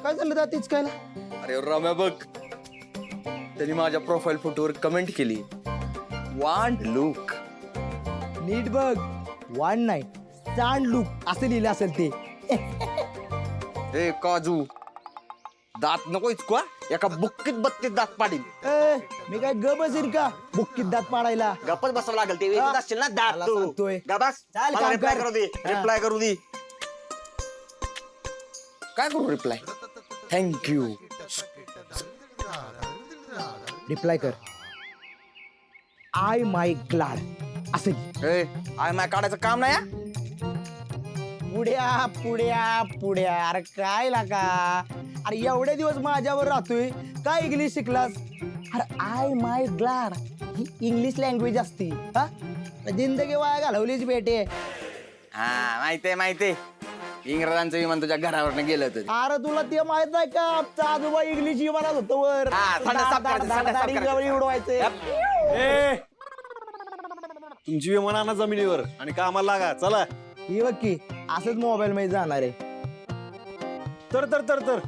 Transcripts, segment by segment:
काय झालं दातीच कायला? अरे रम्या बघ, त्यांनी माझ्या प्रोफाईल फोटोवर कमेंट केली, वांड लुक. नीट बघ, वन नाही सांड लुक असं लिहिलं असेल ते. ए काजू, दात नको इचकू, एका बुक्कीत 32 दात पाडील. मी काय ग बसीर का बुक्कीत दात पाडायला? गप्पच बसावं लागेल ते हा. असतील ना दात मला तू. सांगतोय. गबास, चाल, मला काम रिप्लाय कर. करू दे, हा. रिप्लाय करू दे. काय करू रिप्लाय? थँक्यू. रिप्लाय कर, आय माय ग्लॅड असं. ए आय माय काढायचं काम नाही हा? पुढ्या पुढ्या पुढ्या, अरे काय लागा? अरे एवढे दिवस माझ्यावर राहतोय, काय इंग्लिश शिकलास? अरे I my glad he English language असती. हा, जिंदगी वाया घालवलीच बेटे. हा माहितीये माहितीये, इंग्रजांचं विमान तुझ्या घरावर गेलं तर. अरे तुला ते माहित नाही का, आमचा आजोबा इंग्लिश विमानात होतं वर. हा, थंड साफ करायचं, थंड साफ करायचं. उडवायचे. ए तुमची विमान आणा जमिनीवर आणि कामाला लागा. चला. ही बघ की असंच मोबाईल मध्ये जाणार आहे. तर तर तर तर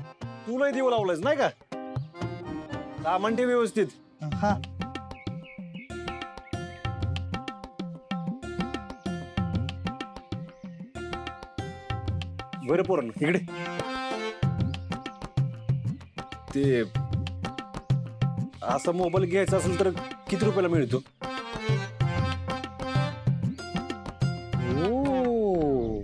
तुला देऊ लावलंयस नाही का? सामान ठेव व्यवस्थित. हा, बरं पोरण इकडे. ते असा मोबाईल घ्यायचा असेल तर किती रुपयाला मिळतो? ओ,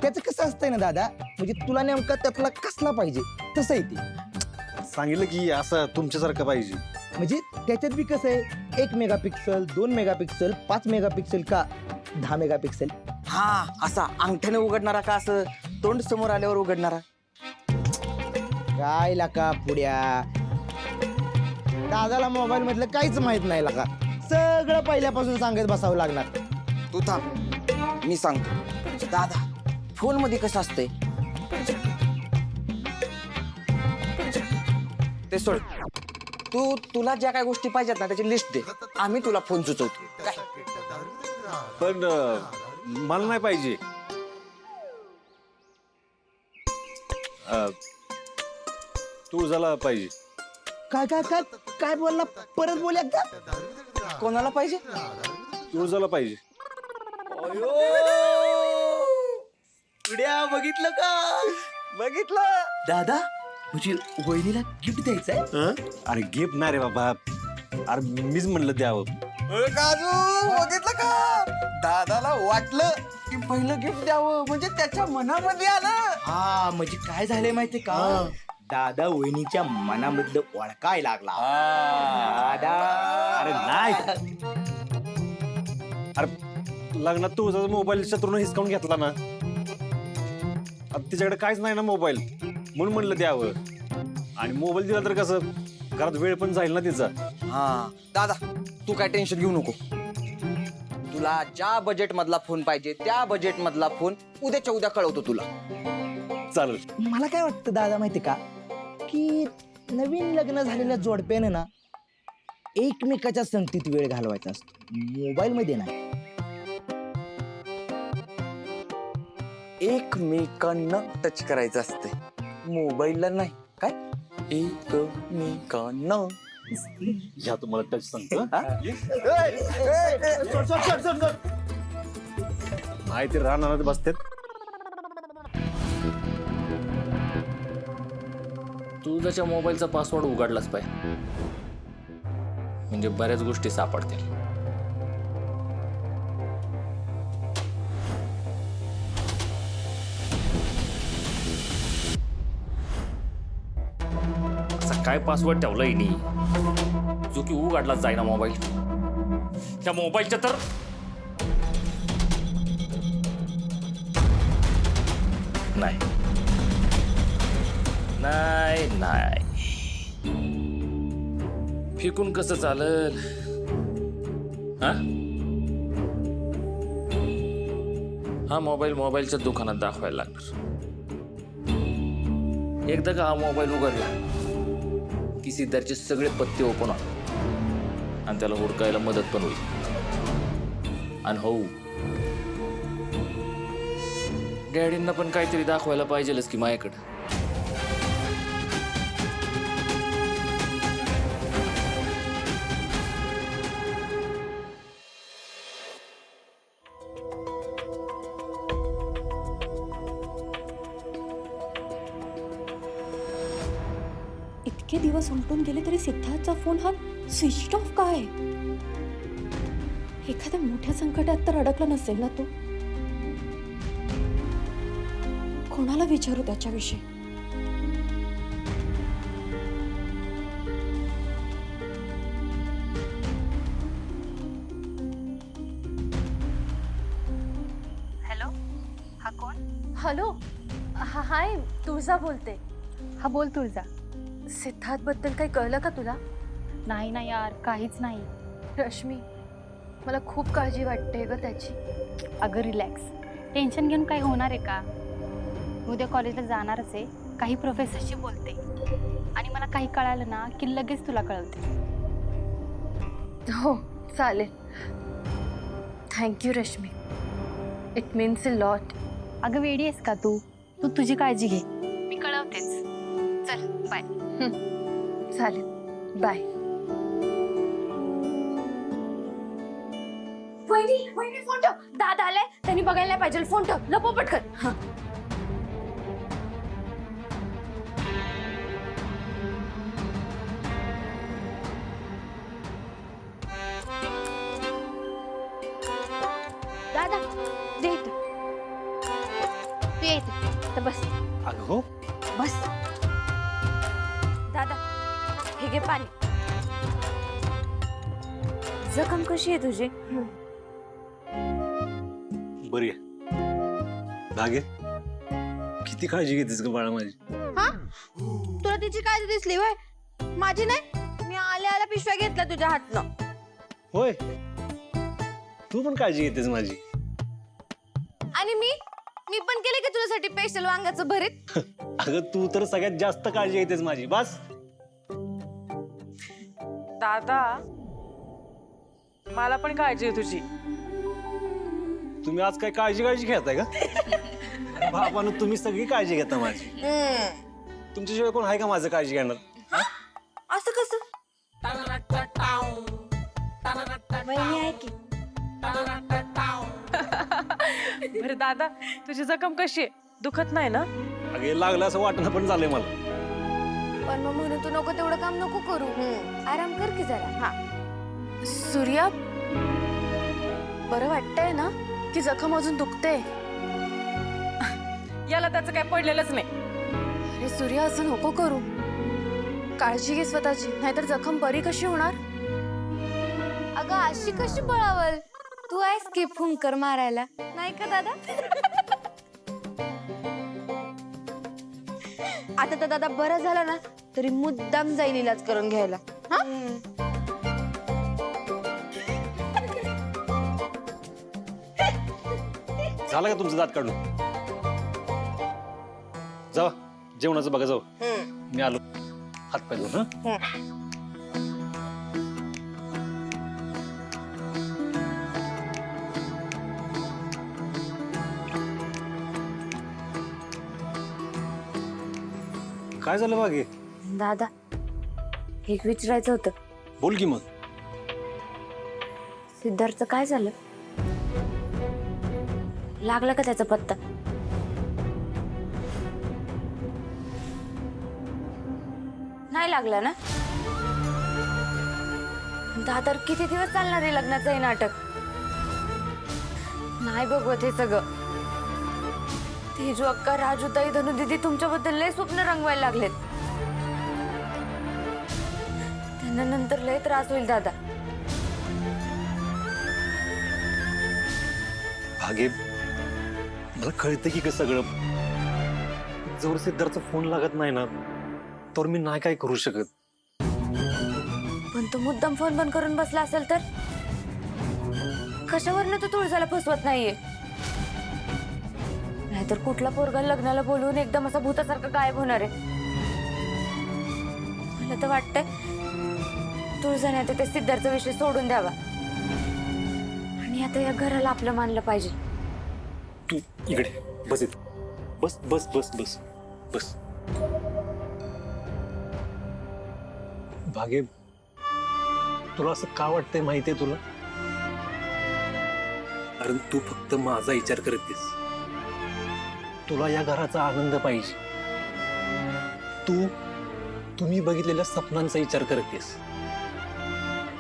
त्याचं कसं असतंय ना दादा, म्हणजे तुला नेमका त्यातला कसला पाहिजे तसं आहे ते. सांगितलं की असं तुमच्यासारखं पाहिजे. म्हणजे त्याच्यात बी कसं आहे, 1 मेगापिक्सल, 2 मेगापिक्सल, 5 मेगापिक्सल का 10 मेगापिक्सल? हा, असा अंगठ्याने उघडणारा का असं तोंड समोर आल्यावर उघडणारा? काय लाका पुढ्या, दादाला मोबाईल मधलं काहीच माहित नाही लाका, सगळं पहिल्यापासून सांगत बसावं लागणार. तू थांब, मी सांगतो. दादा, फोन मध्ये कसं असतंय ते सोड. तुला ज्या काय गोष्टी पाहिजेत ना त्याची लिस्ट दे, आम्ही तुला फोन सुचवतो. काय? पण मला नाही पाहिजे. तुळजाला पाहिजे. काय काय काय काय बोलला, परत बोल एकदा. कोणाला पाहिजे? तुळजाला पाहिजे. पुढ्या बघितलं का? बघितलं दादा, म्हणजे वहिनीला गिफ्ट द्यायचंय. अरे गिफ्ट नाही रे बाबा, अरे मीच म्हणलं द्यावं. काजू, बघितलं का? दादाला वाटलं की पहिलं गिफ्ट द्यावं, म्हणजे त्याच्या मनामध्ये आलं. हा, म्हणजे काय झालंय माहितीये का, दादा वहिनीच्या मनामधलं ओळखाय लागला. दादा, अरे नाही. अरे लग्नात तुझा मोबाईल शत्रून हिसकावून घेतला ना, आता तिच्याकडे काहीच नाही ना मोबाईल, म्हणून म्हणलं द्यावं. आणि मोबाईल दिला तर कसं घरात वेळ पण जाईल ना तिचा. हा दादा, तू काय टेन्शन घेऊ नको. तुला ज्या बजेट मधला फोन पाहिजे त्या बजेट मधला फोन उद्याच्या उद्या कळवतो तुला. चालेल. मला काय वाटतं दादा माहिती का, की नवीन लग्न झालेल्या जोडप्याने ना एकमेकाच्या संगतीत वेळ घालवायचा असतो, मोबाईल मध्ये नाही. एकमेकांना टच करायचं असते, मोबाईलला नाही. काय? एकमेकांना. या तुम्हाला टच सांगतो. माहिती राहणार बसतात. तू त्याच्या मोबाईलचा पासवर्ड उघडलाच पाहिजे, म्हणजे बऱ्याच गोष्टी सापडतील. असा काय पासवर्ड ठेवलाय नी जो की उघडलाच जाईना मोबाईल. त्या मोबाईलच्या तर नाही नाही नाही, फेकून कसं चालल? हा मोबाईल मोबाईलच्या दुकानात दाखवायला लागणार. एकदा का हा मोबाईल उघडला की सिद्धार्थचे सगळे पत्ते ओपन होणार आणि त्याला हुडकायला मदत पण होईल. आणि हो, डॅडींना पण काहीतरी दाखवायला पाहिजेलच की माझ्याकडं. इतके दिवस उलटून गेले तरी सिद्धार्थचा फोन हा स्विच ऑफ काय? एखाद्या मोठ्या संकटात तर अडकला नसेल ना तो? कोणाला विचारू त्याच्याविषयी? हॅलो, हा कोण? हॅलो, हाय, तुळजा बोलते. हा बोल तुळजा. सिद्धार्थ बद्दल काही कळलं का तुला? नाही ना यार, काहीच नाही. रश्मी, मला खूप काळजी वाटते ग त्याची. अगं रिलॅक्स, टेन्शन घेऊन काही होणार आहे का? उद्या कॉलेजला जाणारच आहे. काही प्रोफेसरशी बोलते आणि मला काही कळालं ना की लगेच तुला कळवते. हो चालेल. Thank you Rashmi, it means a lot. अगं वेडी आहेस का तू? तू तुझी काळजी घे, मी कळवतेच. चल बाय. चालेल, बाय. वहिनी फोन ठेव. दादा आलाय, त्यांनी बघायला नाही पाहिजे. फोन ठेव, लपो पटकन. हा. दादा दे इथं. तू ये इथं. तर बस अगं हो, बस. दादा हे घे पाणी. जखम कशी आहे तुझी? बरी आहे. धागे किती काळजी घेतेस ग बाळा माझी. हा, तुला तिची काळजी दिसली होय? माझी नाही. मी आल्या आल्या पिशव्या घेतल्या तुझ्या हातनं. होय, तू पण काळजी घेतेस माझी. आणि मी पण केले की तुझ्यासाठी स्पेशल वांग्याचं भरीत. अगं तू तर सगळ्यात जास्त काळजी घेतेस माझी. बस. दादा, मला पण काळजी आहे तुझी. तुम्ही आज काय काळजी घेताय का? बाबांनो, तुम्ही सगळी काळजी घेता माझी. तुमच्याशिवाय कोण आहे का माझं काळजी घेणार? असं कसं? वहिनी आहे की. बरं दादा, तुझी जखम कशी आहे? दुखत नाही ना? अगे लागलं असं वाटणं पण झालंय मला. पण मग म्हणून तू नको तेवढं काम नको करू. आराम कर की जरा. हा. सूर्या, बरं वाटतंय ना? की जखम अजून दुखते? याला त्याचं काय पडलेलंच नाही. अरे सूर्या, असं नको करू. काळजी घे स्वतःची, नाहीतर जखम बरी कशी होणार? अगं अशी कशी पळावल? तू आहेस की फुंकर मारायला, नाही का दादा? आता तर दादा बरं झालं ना, तरी मुद्दाम जाईल इलाज करून घ्यायला. हा? झालं का तुमचं दात काढून? जावा, जेवणाचं बघा. जाऊ, मी आलो. हात पाय धुवून. हं? काय झालं बागे? दादा, एक विचारायचं होतं. बोल की मग. सिद्धार्थचं काय झालं? लागला का त्याचा पत्ता? नाही लागला ना? दादा, किती दिवस चालणार आहे लग्नाचं हे नाटक? नाही बघवत हे सगळं. तेजू अक्का, राजूताई, धनुदीदी तुमच्याबद्दल लय स्वप्न रंगवायला लागलेत. त्यांना नंतर लय त्रास होईल दादा. भागे, मला कळतं की सगळं. जोर सिद्धार्थचा फोन लागत नाही ना, तर मी नाही काय करू शकत. पण तो मुद्दाम फोन बंद करून बसला असेल तर? कशावरनं तो तुळजाला फसवत नाहीये? नाहीतर कुठला पोरगा लग्नाला बोलवून एकदम असा भूतासारखा गायब होणार आहे. मला मला तर वाटतंय तुळजाने आता ते सिद्धार्थचा विषय सोडून द्यावा आणि आता या घराला आपलं मानलं पाहिजे. तू इकडे बस इथं. बस बस बस बस बस. भागे, तुला असं का वाटतंय माहितीये तुला? कारण तू फक्त माझा विचार करतेस. तुला या घराचा आनंद पाहिजे. तुम्ही बघितलेल्या स्वप्नांचा विचार करतेस.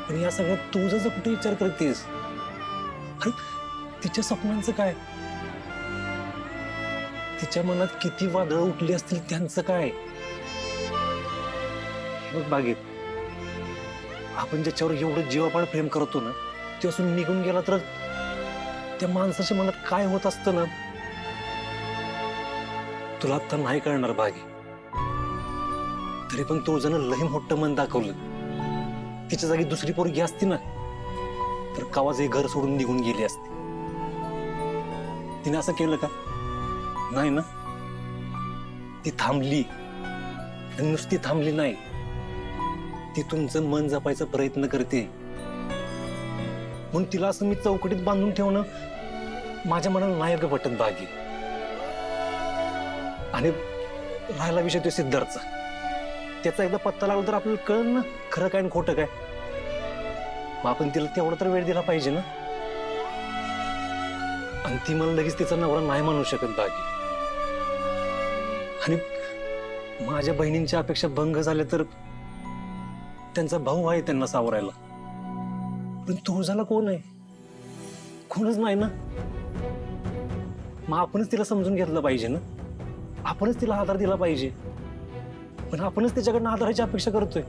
पण या सगळ्यात तू जसं कुठे विचार करतेस? अरे तिच्या स्वप्नांचं काय? तिच्या मनात किती वादळ उठली असतील त्यांचं काय? बघ बागेत, आपण ज्याच्यावर एवढं जीवापाड प्रेम करतो ना, ते असून निघून गेला तर त्या माणसाच्या मनात काय होत असतं ना, तुला आता नाही कळणार भागी. तरी पण तुळजानं लय मोठं मन दाखवलं. तिच्या जागी दुसरी पोरगी असती ना, तर कवाच हे घर सोडून निघून गेली असती. तिने असं केलं का? नाही ना. ती थांबली. आणि नुसती थांबली नाही, ती तुमचं मन जपायचा प्रयत्न करते. म्हणून तिला असं मी चौकटीत बांधून ठेवणं माझ्या मनाला नाही ग पटत भागी. आणि राहिला विषय तो सिद्धार्थचा, त्याचा एकदा पत्ता लागला तर आपल्याला कळलं ना खरं काय आणि खोटं काय. मग आपण तिला तेवढा तर वेळ दिला पाहिजे ना. आणि ती मला लगेच तिचा नवरा नाही म्हणू शकत भागी. आणि माझ्या बहिणींच्या अपेक्षा भंग झाल्या तर त्यांचा भाऊ आहे त्यांना सावरायला. पण तुळजाला कोण आहे? कोणच नाही ना. मग आपणच तिला समजून घेतलं पाहिजे ना. आपणच तिला आधार दिला पाहिजे. पण आपणच तिच्याकडनं आधाराची अपेक्षा करतोय.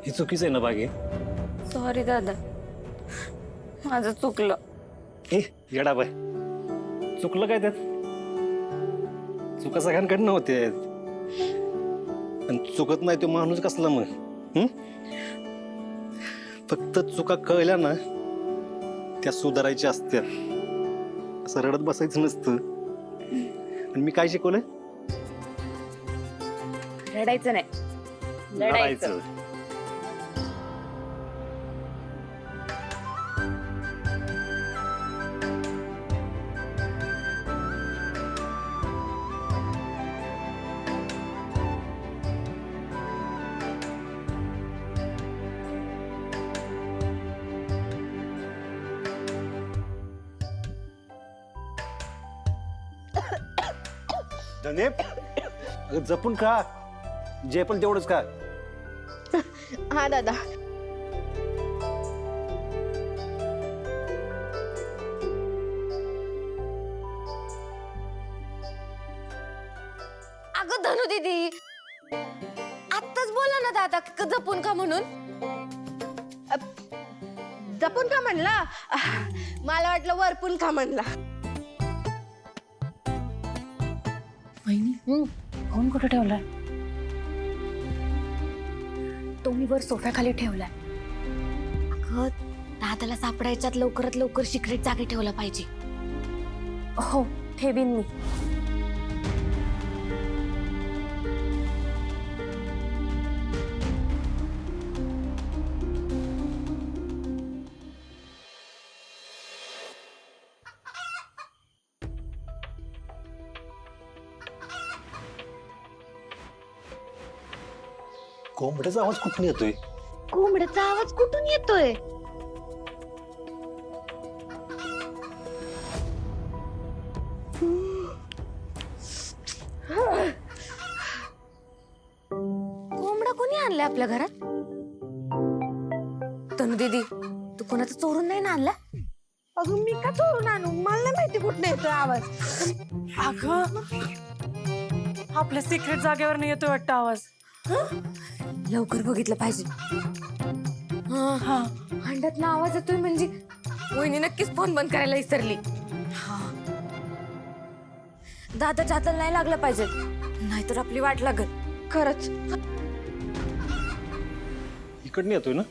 हे चुकीचं आहे ना बागे. सॉरी दादा, माझं चुकलं. ए येडा बाय, चुकलं काय त्यात? चुका सगळ्यांकडनं होते. आणि चुकत नाही तो माणूस कसला मग? फक्त चुका कळल्या ना, त्या सुधारायच्या असत्या. असं रडत बसायचं नसतं. आणि मी काय शिकवलंय? रडायचं नाही, लढायचं. धनेप, अगं जपून खा. जे पण तेवढंच खा. हा दादा. अगं धनु दीदी, आत्ताच बोला ना दादा जपून का म्हणून. जपून का म्हणला? मला वाटलं वरपून का म्हणला. फोन कुठे ठेवलाय? तो मी वर सोफ्याखाली ठेवलाय. अगं दादाला सापडायच्यात लवकरात लवकर सिक्रेट जागी ठेवला पाहिजे. हो, ठेवीन मी. कोंबड्याचा आवाज कुठून येतोय? कोंबड्याचा आवाज कुठून येतोय? कोंबडा कोणी आणलाय आपल्या घरात? तनु दीदी, तू कोणाचा चोरून नाही ना आणला? अगं मी का चोरून आणू? मला नाही माहिती कुठे येतोय आवाज. अगं आपल्या सिक्रेट जागेवर नाही येतोय वाटतं आवाज. लवकर बघितलं पाहिजे. भांडत ना आवाज येतोय म्हणजे वहिनी नक्कीच फोन बंद करायला विसरली. दादा जाताना नाही लागलं पाहिजे, नाहीतर आपली वाट लागल. खरंच इकडनं येतोय ना?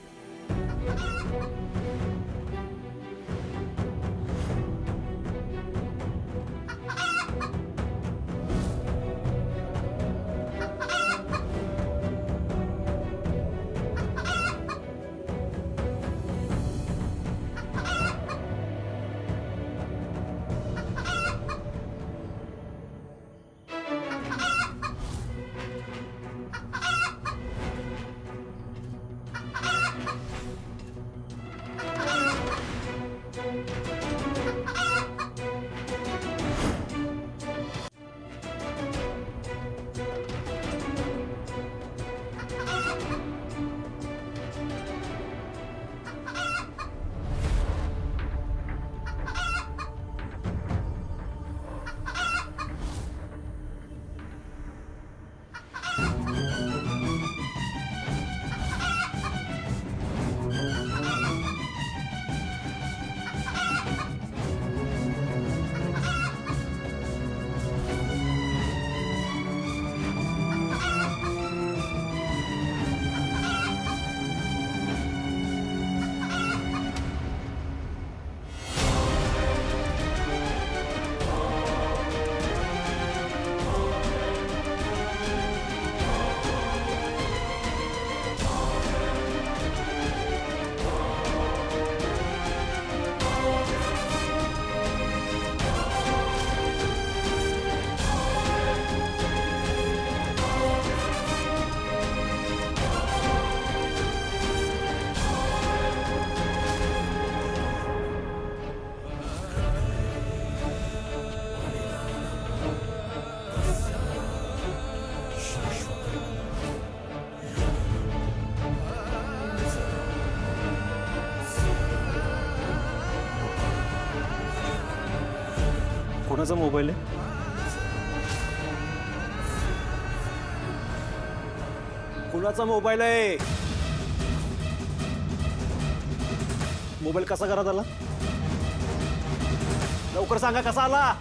कुणाचा मोबाईल आहे? कुणाचा मोबाईल आहे? मोबाईल कसा घरात आला? लवकर सांगा कसा आला?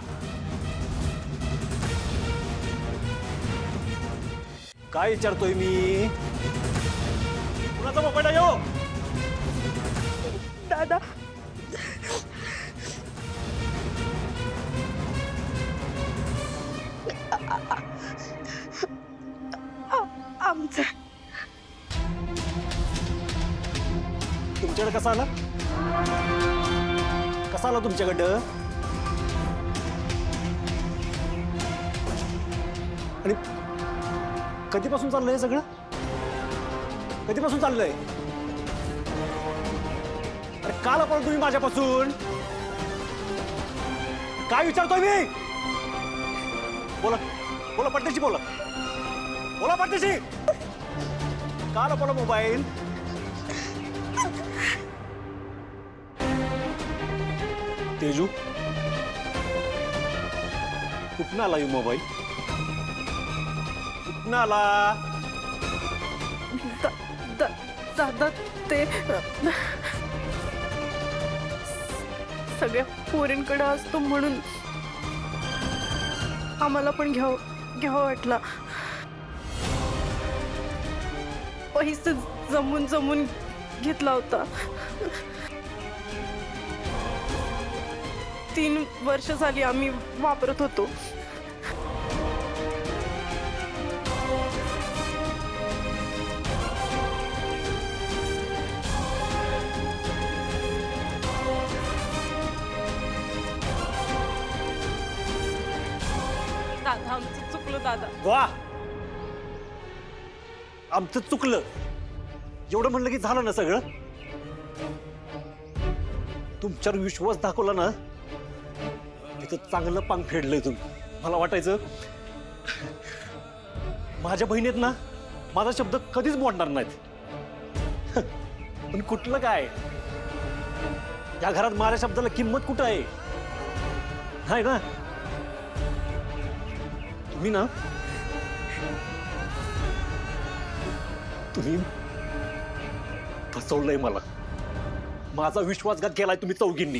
काय विचारतोय मी? कुणाचा मोबाईल आहे हो? दादा आमचं तुमच्याकडे कसा आला? कसा आला तुमच्याकडं? आणि कधीपासून चाललंय हे सगळं? कधीपासून चाललंय? अरे का लपवलं तुम्ही माझ्यापासून? काय विचारतोय मी? बोला बोला पटण्याची बोला. बोला पटण्याची. का लपवला मोबाईल? तेजू कुठं आला ही मोबाईल? कुठं आला? दादा ते सगळ्या पोरींकडे असतो म्हणून आम्हाला पण घ्यावं वाटला. पैसे जमून घेतला होता. 3 वर्ष झाली आम्ही वापरत होतो. दादा आमचं चुकलं दादा. वा आमचं चुकलं एवढं म्हणलं की झालं ना सगळं? तुमच्यावर विश्वास दाखवला ना तिथं चांगलं पांग फेडलंय तुम्ही. मला वाटायचं माझ्या बहिणीत ना माझा शब्द कधीच मोडणार नाहीत. पण कुठलं काय या घरात माझ्या शब्दाला किंमत कुठं आहे? नाही ना. तुम्ही ना तुम्ही फसवलंय मला. माझा विश्वासघात केलाय तुम्ही चौघींनी.